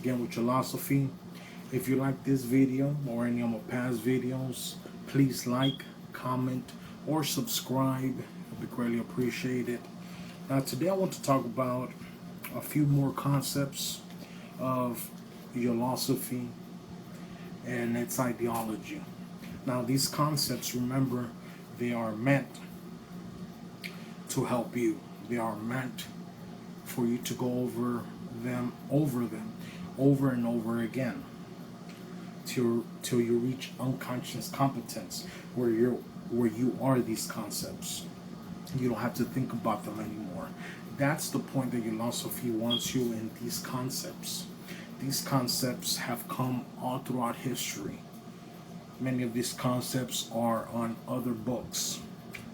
again with philosophy. If you like this video or any of my past videos, please like, comment, or subscribe. It'll be greatly appreciated. Now today I want to talk about a few more concepts of philosophy and its ideology. Now these concepts, remember, they are meant to help you. They are meant for you to go over them, over and over again, till you reach unconscious competence, where you are these concepts. You don't have to think about them anymore. That's the point that philosophy wants you in. These concepts. These concepts have come all throughout history. Many of these concepts are on other books,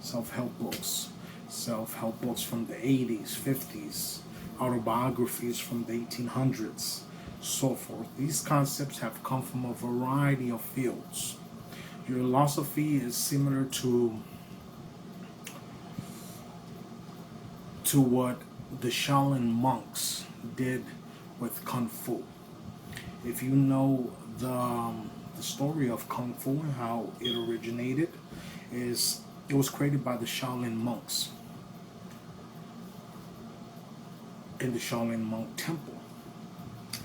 self-help books. Self-help books from the 80s, 50s, autobiographies from the 1800s, so forth. These concepts have come from a variety of fields. Your philosophy is similar to what the Shaolin monks did with Kung Fu. If you know the story of Kung Fu and how it originated, it was created by the Shaolin monks in the Shaolin monk temple.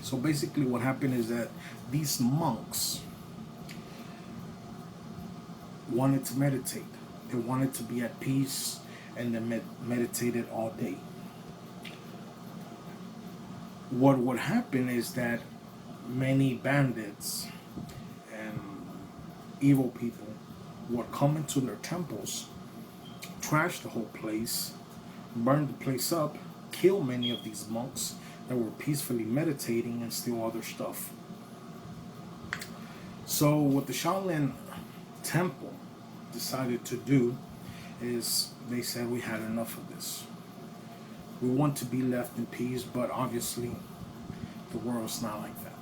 So basically what happened is that these monks wanted to meditate. They wanted to be at peace, and they meditated all day. What would happen is that many bandits and evil people would come into their temples, trash the whole place, burn the place up, kill many of these monks that were peacefully meditating, and steal other stuff. So what the Shaolin temple decided to do is they said, we had enough of this. We want to be left in peace, but obviously the world's not like that.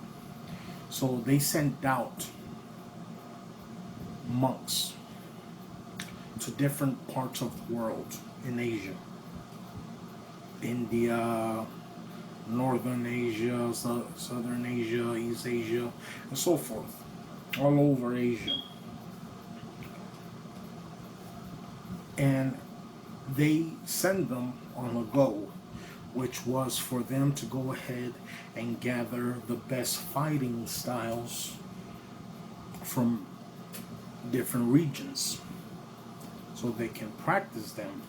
So they sent out monks to different parts of the world in Asia. India, Northern Asia, Southern Asia, East Asia, and so forth. All over Asia. And they send them on a go, which was for them to go ahead and gather the best fighting styles from different regions so they can practice them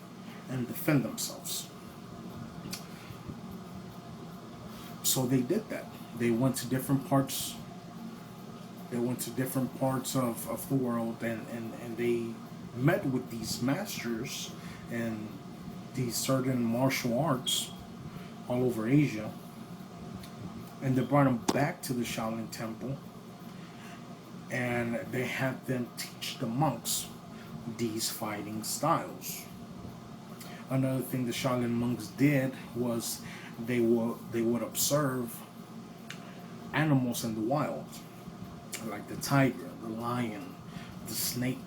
and defend themselves. So they did that. They went to different parts. They went to different parts of the world, and they met with these masters and these certain martial arts all over Asia. And they brought them back to the Shaolin temple, and they had them teach the monks these fighting styles. Another thing the Shaolin monks did was they would observe animals in the wild, like the tiger, the lion, the snake,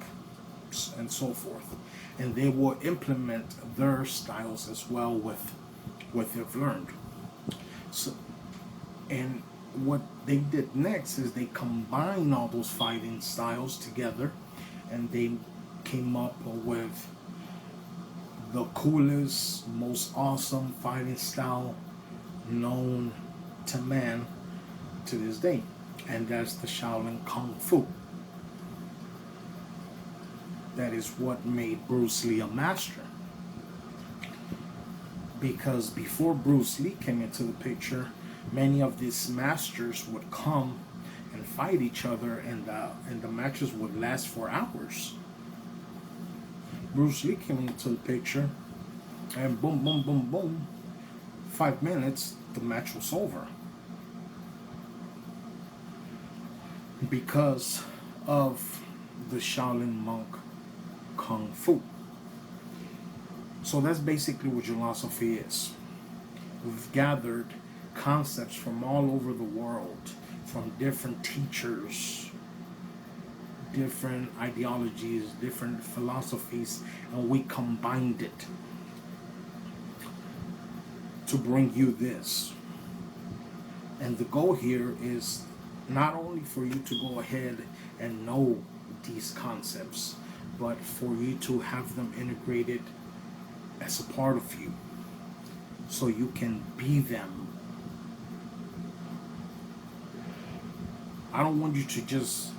and so forth, and they will implement their styles as well with what they've learned. So, and what they did next is they combined all those fighting styles together, and they came up with the coolest, most awesome fighting style known to man to this day, and that's the Shaolin Kung Fu. That is what made Bruce Lee a master. Because before Bruce Lee came into the picture, many of these masters would come and fight each other, and the matches would last for hours. Bruce Lee came into the picture, and boom, boom, boom, boom, 5 minutes, the match was over. Because of the Shaolin monk Kung Fu. So that's basically what philosophy is. We've gathered concepts from all over the world, from different teachers, different ideologies, different philosophies, and we combined it to bring you this. And the goal here is not only for you to go ahead and know these concepts, but for you to have them integrated as a part of you so you can be them. I don't want you to just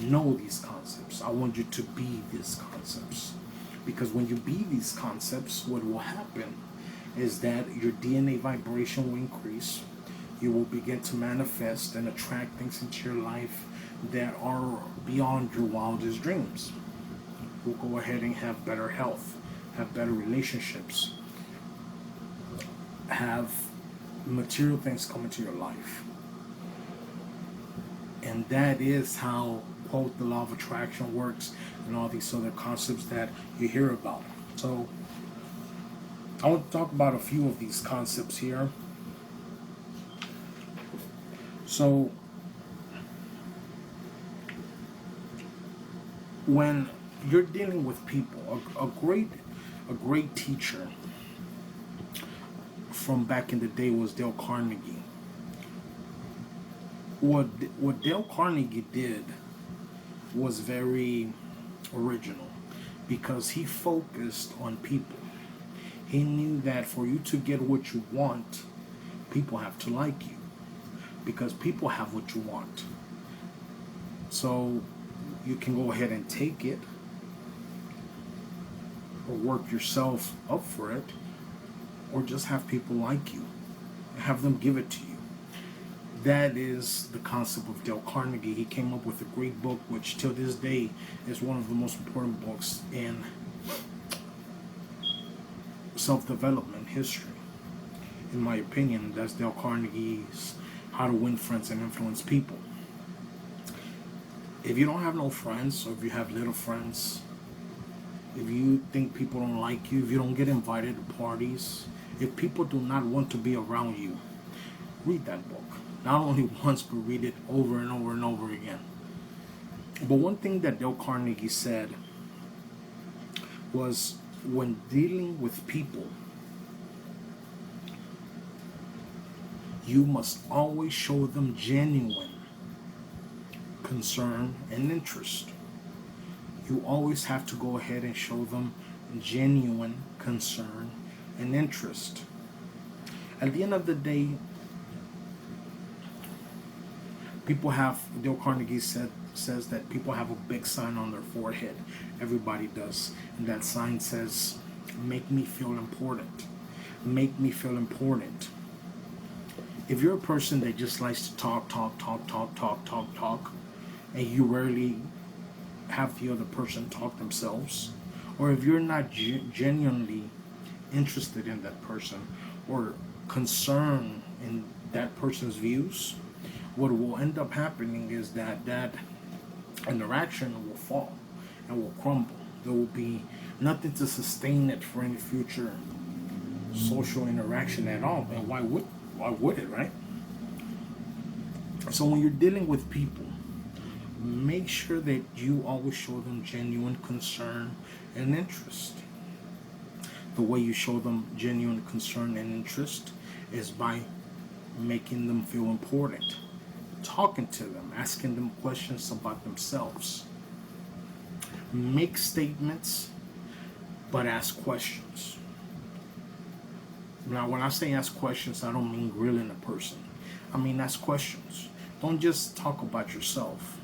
know these concepts. I want you to be these concepts. Because when you be these concepts, what will happen is that your DNA vibration will increase. You will begin to manifest and attract things into your life that are beyond your wildest dreams. You'll go ahead and have better health, have better relationships, have material things come into your life. And that is how, quote, the law of attraction works and all these other concepts that you hear about. So I want to talk about a few of these concepts here. So when you're dealing with people, a great teacher from back in the day was Dale Carnegie. What Dale Carnegie did was very original because he focused on people. He knew that for you to get what you want, people have to like you because people have what you want. So you can go ahead and take it or work yourself up for it, or just have people like you and have them give it to you. That is the concept of Dale Carnegie. He came up with a great book, which till this day is one of the most important books in self-development history. In my opinion, that's Dale Carnegie's How to Win Friends and Influence People. If you don't have no friends, or if you have little friends, if you think people don't like you, if you don't get invited to parties, if people do not want to be around you, read that book. Not only once, but read it over and over and over again. But one thing that Dale Carnegie said was, when dealing with people, you must always show them genuine concern and interest. You always have to go ahead and show them genuine concern and interest. At the end of the day, people have, Dale Carnegie says that people have a big sign on their forehead. Everybody does. And that sign says, make me feel important. Make me feel important. If you're a person that just likes to talk, and you rarely have the other person talk themselves, or if you're not genuinely interested in that person or concerned in that person's views, what will end up happening is that interaction will fall and will crumble. There will be nothing to sustain it for any future social interaction at all. And why would it, right? So when you're dealing with people, make sure that you always show them genuine concern and interest. The way you show them genuine concern and interest is by making them feel important, talking to them, asking them questions about themselves. Make statements, but ask questions. Now, when I say ask questions, I don't mean grilling a person. I mean ask questions. Don't just talk about yourself.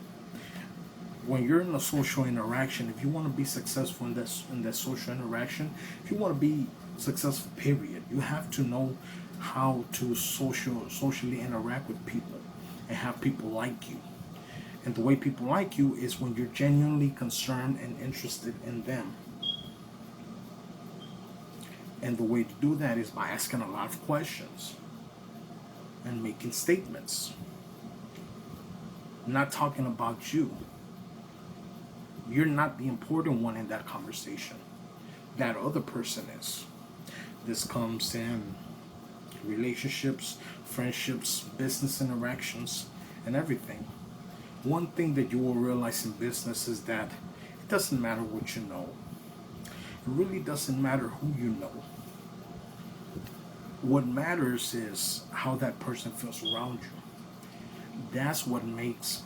When you're in a social interaction, if you want to be successful in that social interaction, if you want to be successful, period, you have to know how to socially interact with people and have people like you. And the way people like you is when you're genuinely concerned and interested in them. And the way to do that is by asking a lot of questions and making statements. Not talking about you. You're not the important one in that conversation. That other person is. This comes in relationships, friendships, business interactions, and everything. One thing that you will realize in business is that it doesn't matter what you know. It really doesn't matter who you know. What matters is how that person feels around you. That's what makes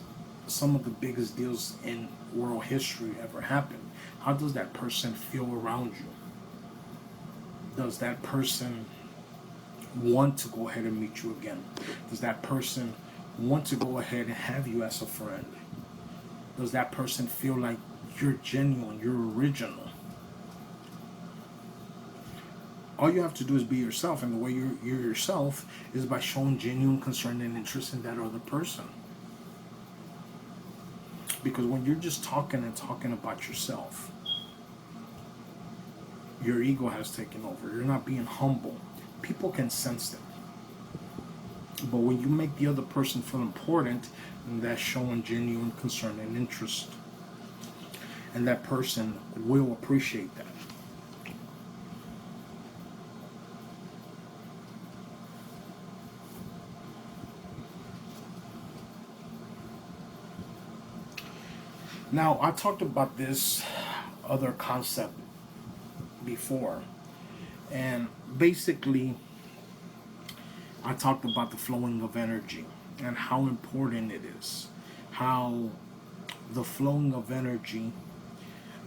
some of the biggest deals in world history ever happen. How does that person feel around you? Does that person want to go ahead and meet you again? Does that person want to go ahead and have you as a friend? Does that person feel like you're genuine, you're original? All you have to do is be yourself, and the way you're yourself is by showing genuine concern and interest in that other person. Because when you're just talking and talking about yourself, your ego has taken over. You're not being humble. People can sense that. But when you make the other person feel important, and that's showing genuine concern and interest. And that person will appreciate that. Now, I talked about this other concept before. And basically, I talked about the flowing of energy and how important it is. How the flowing of energy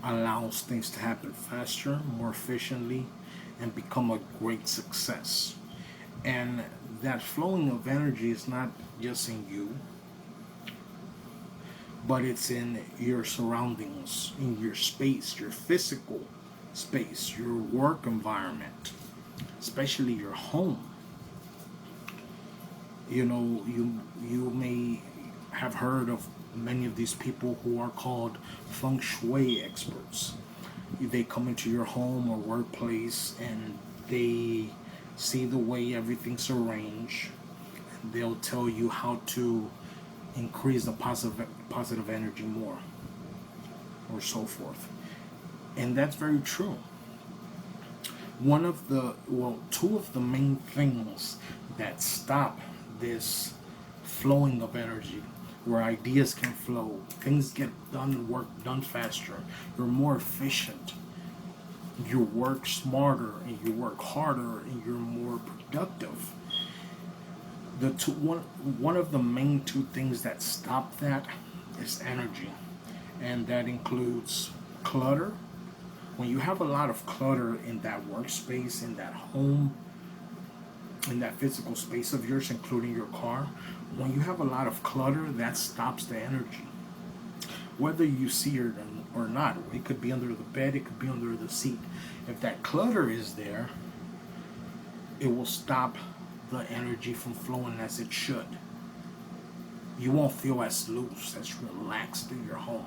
allows things to happen faster, more efficiently, and become a great success. And that flowing of energy is not just in you, but it's in your surroundings, in your space, your physical space, your work environment, especially your home. You know, you may have heard of many of these people who are called feng shui experts. They come into your home or workplace and they see the way everything's arranged. They'll tell you how to increase the positive energy more, or so forth. And that's very true. Two of the main things that stop this flowing of energy, where ideas can flow, things get done, work done faster, you're more efficient, you work smarter, and you work harder, and you're more productive. One of the main two things that stop that is energy, and that includes clutter. When you have a lot of clutter in that workspace, in that home, in that physical space of yours, including your car, when you have a lot of clutter, that stops the energy. Whether you see it or not, it could be under the bed, it could be under the seat. If that clutter is there, it will stop the energy from flowing as it should. You won't feel as loose, as relaxed in your home.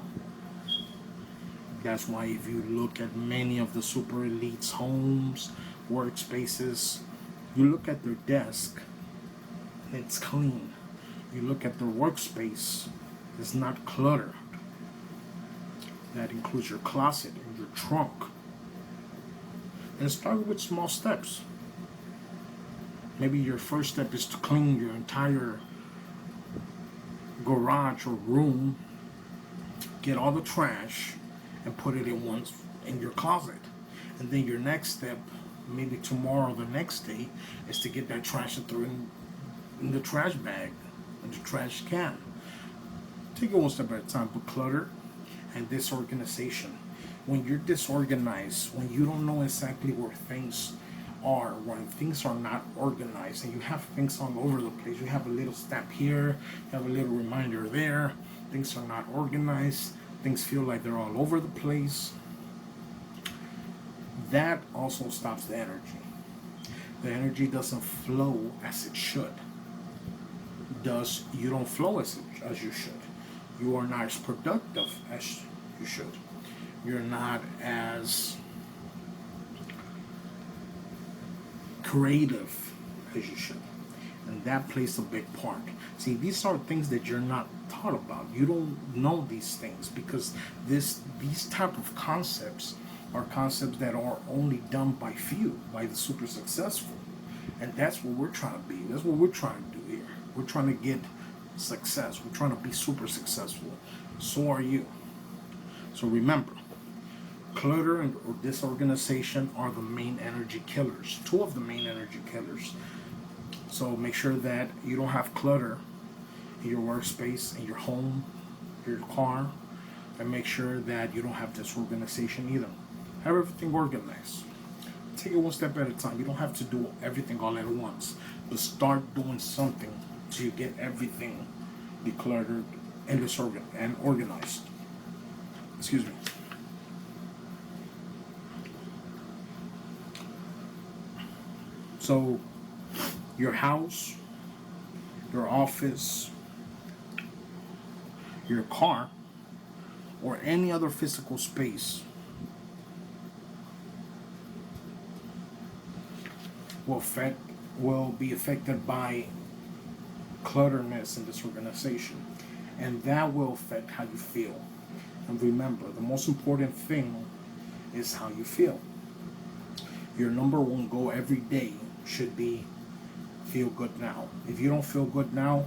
That's why if you look at many of the super elites' homes, workspaces, you look at their desk and it's clean. You look at their workspace, it's not cluttered. That includes your closet and your trunk. And start with small steps. Maybe your first step is to clean your entire garage or room, get all the trash, and put it in your closet. And then your next step, maybe tomorrow or the next day, is to get that trash and throw it in the trash bag, in the trash can. Take it one step at a time. But clutter and disorganization. When you're disorganized, when you don't know exactly where things are, when things are not organized, and you have things all over the place, you have a little stamp here, you have a little reminder there, things are not organized, things feel like they're all over the place, that also stops the energy. The energy doesn't flow as it should. You don't flow as you should. You are not as productive as you should. You're not as creative as you should. And that plays a big part. See, these are things that you're not taught about. You don't know these things because these type of concepts are concepts that are only done by few, by the super successful. And that's what we're trying to be. That's what we're trying to do here. We're trying to get success. We're trying to be super successful. So are you. So remember, clutter or disorganization are the main energy killers. Two of the main energy killers. So make sure that you don't have clutter in your workspace, in your home, your car, and make sure that you don't have disorganization either. Have everything organized. Take it one step at a time. You don't have to do everything all at once, but start doing something so you get everything decluttered and disorganized and organized. Excuse me. So, your house, your office, your car, or any other physical space will affect will be affected by clutterness and disorganization, and that will affect how you feel. And remember, the most important thing is how you feel. Your number one goal every day should be feel good now. If you don't feel good now,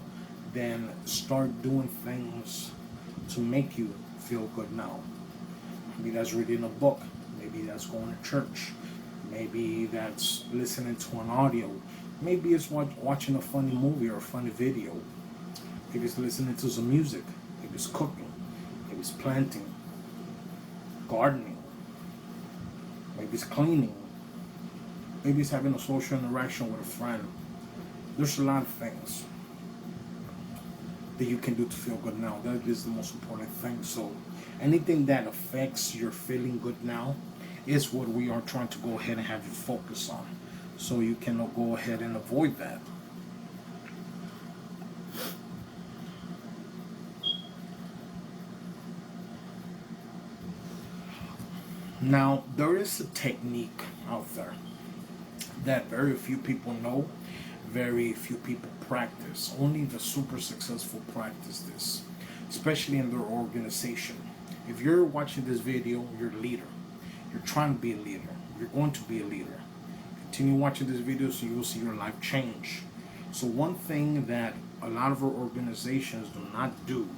then start doing things to make you feel good now. Maybe that's reading a book. Maybe that's going to church. Maybe that's listening to an audio. Maybe it's watching a funny movie or a funny video. Maybe it's listening to some music. Maybe it's cooking. Maybe it's planting, gardening. Maybe it's cleaning. Maybe it's having a social interaction with a friend. There's a lot of things that you can do to feel good now. That is the most important thing. So anything that affects your feeling good now is what we are trying to go ahead and have you focus on. So you can go ahead and avoid that. Now, there is a technique out there that very few people know, very few people practice. Only the super successful practice this, especially in their organization. If you're watching this video, you're a leader. You're trying to be a leader. You're going to be a leader. Continue watching this video so you will see your life change. So one thing that a lot of our organizations do not do,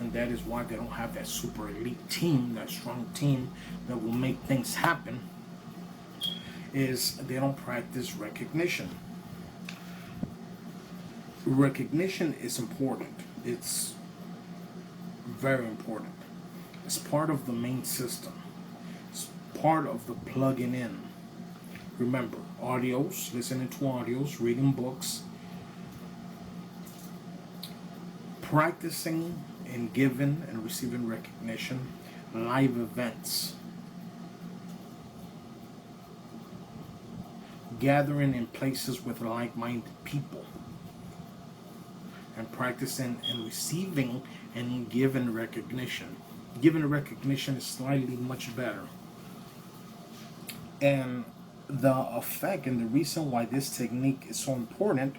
and that is why they don't have that super elite team, that strong team that will make things happen, is they don't practice recognition. Recognition is important. It's very important. It's part of the main system. It's part of the plugging in. Remember, audios, listening to audios, reading books, practicing and giving and receiving recognition, live events, gathering in places with like-minded people, and practicing and receiving and giving recognition. Giving recognition is slightly much better. And the effect and the reason why this technique is so important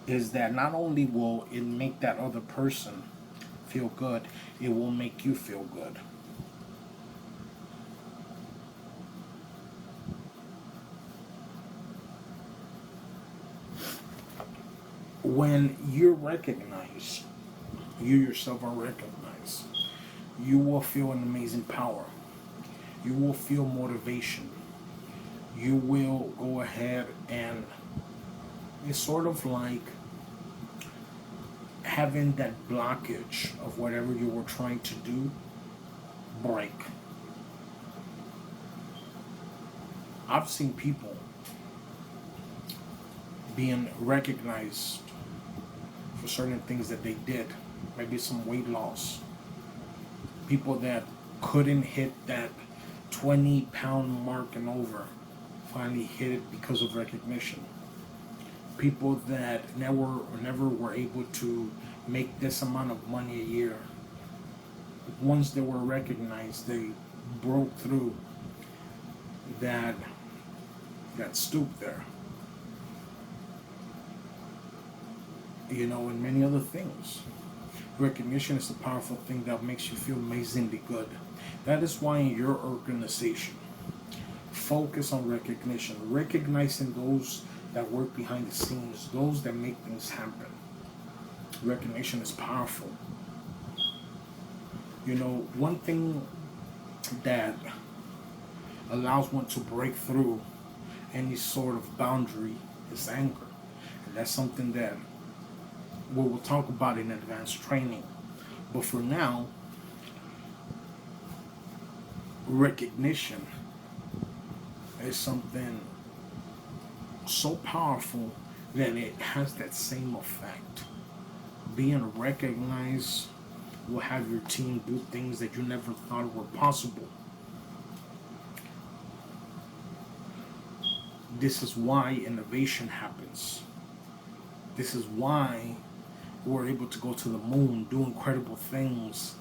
is that not only will it make that other person feel good, it will make you feel good. When you're recognized, you yourself are recognized, you will feel an amazing power. You will feel motivation. You will go ahead and it's sort of like having that blockage of whatever you were trying to do break. I've seen people being recognized for certain things that they did, maybe some weight loss. People that couldn't hit that 20-pound mark and over finally hit it because of recognition. People that never were able to make this amount of money a year, once they were recognized, they broke through that stoop there. You know, and many other things. Recognition is a powerful thing that makes you feel amazingly good. That is why in your organization, focus on recognition, recognizing those that work behind the scenes, those that make things happen. Recognition is powerful. You know, one thing that allows one to break through any sort of boundary is anger. And that's something that we will talk about in advanced training. But for now, recognition is something so powerful that it has that same effect. Being recognized will have your team do things that you never thought were possible. This is why innovation happens. This is why we're able to go to the moon, do incredible things,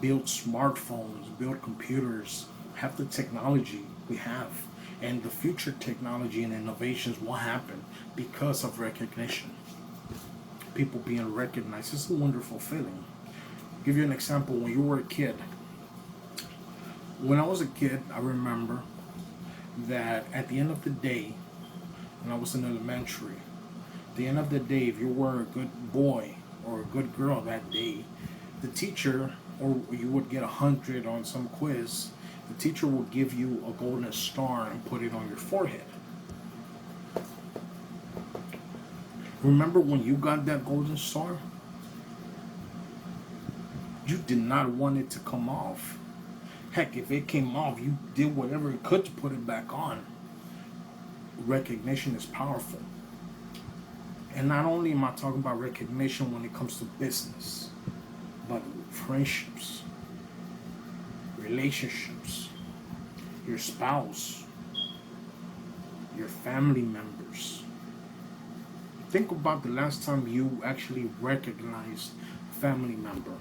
build smartphones, build computers, have the technology we have. And the future technology and innovations will happen because of recognition. People being recognized. It's a wonderful feeling. I'll give you an example. When you were a kid, when I was a kid, I remember that at the end of the day, when I was in elementary, at the end of the day, if you were a good boy or a good girl that day, the teacher, or you would get 100 on some quiz, the teacher would give you a golden star and put it on your forehead. Remember when you got that golden star? You did not want it to come off. Heck, if it came off, you did whatever you could to put it back on. Recognition is powerful. And not only am I talking about recognition when it comes to business, but friendships, relationships, your spouse, your family members. Think about the last time you actually recognized a family member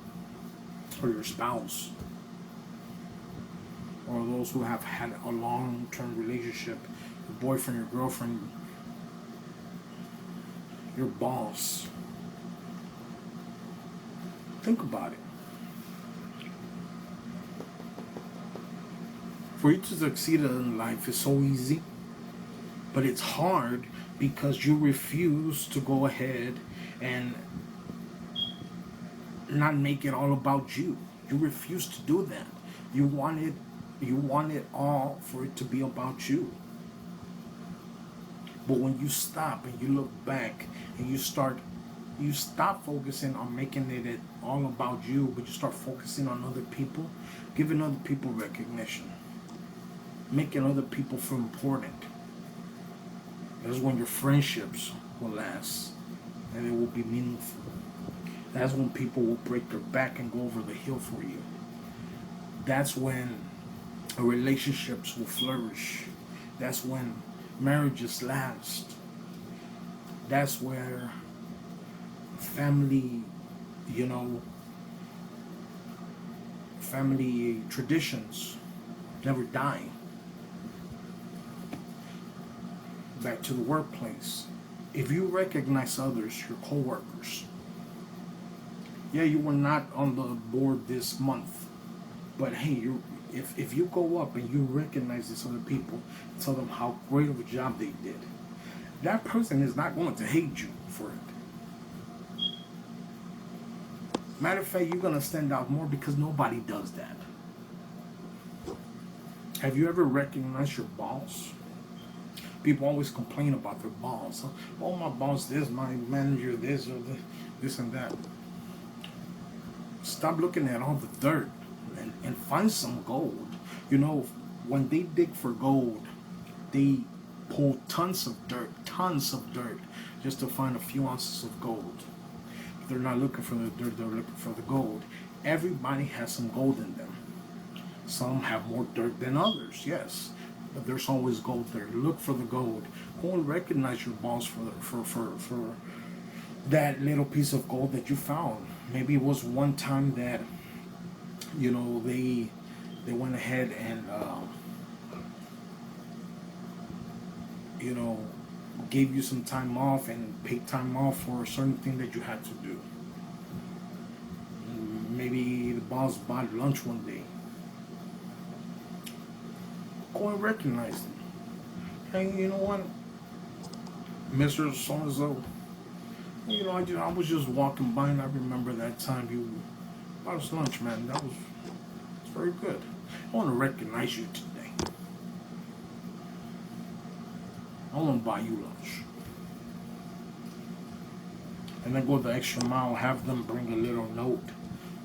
or your spouse or those who have had a long-term relationship, your boyfriend, your girlfriend, your boss. Think about it. For you to succeed in life is so easy, but it's hard because you refuse to go ahead and not make it all about you. You refuse to do that. You want it all for it to be about you. But when you stop and you look back and you stop focusing on making it all about you, but you start focusing on other people, giving other people recognition, making other people feel important. That's when your friendships will last and they will be meaningful. That's when people will break their back and go over the hill for you. That's when relationships will flourish. That's when marriages last. That's where family, family traditions never die. Back to the workplace. If you recognize others, your coworkers, yeah, you were not on the board this month, but hey, if you go up and you recognize these other people, tell them how great of a job they did, that person is not going to hate you for it. Matter of fact, you're going to stand out more because nobody does that. Have you ever recognized your boss? People always complain about their boss. Oh, my boss this, my manager this, or this and that. Stop looking at all the dirt and find some gold. When they dig for gold, they pull tons of dirt, just to find a few ounces of gold. They're not looking for the dirt, they're looking for the gold. Everybody has some gold in them. Some have more dirt than others, yes. But there's always gold there. Look for the gold. Go and recognize your boss for that little piece of gold that you found. Maybe it was one time that they went ahead and gave you some time off and paid time off for a certain thing that you had to do. Maybe the boss bought lunch one day. Go and recognize them. Hey, you know what, Mr. So-and-so, I was just walking by and I remember that time you bought us lunch, man. It's very good. I want to recognize you today. I want to buy you lunch. And then go the extra mile, have them bring a little note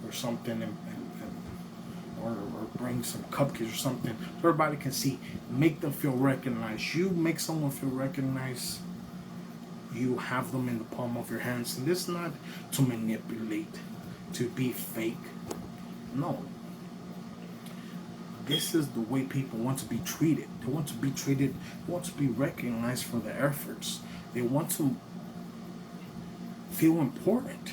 or something, or bring some cupcakes or something so everybody can see. Make them feel recognized. You make someone feel recognized, you have them in the palm of your hands. And this is not to manipulate, to be fake. No. This is the way people want to be treated. They want to be treated, they want to be recognized for their efforts. They want to feel important.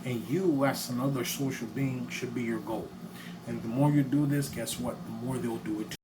And you, as another social being, should be your goal. And the more you do this, guess what? The more they'll do it too.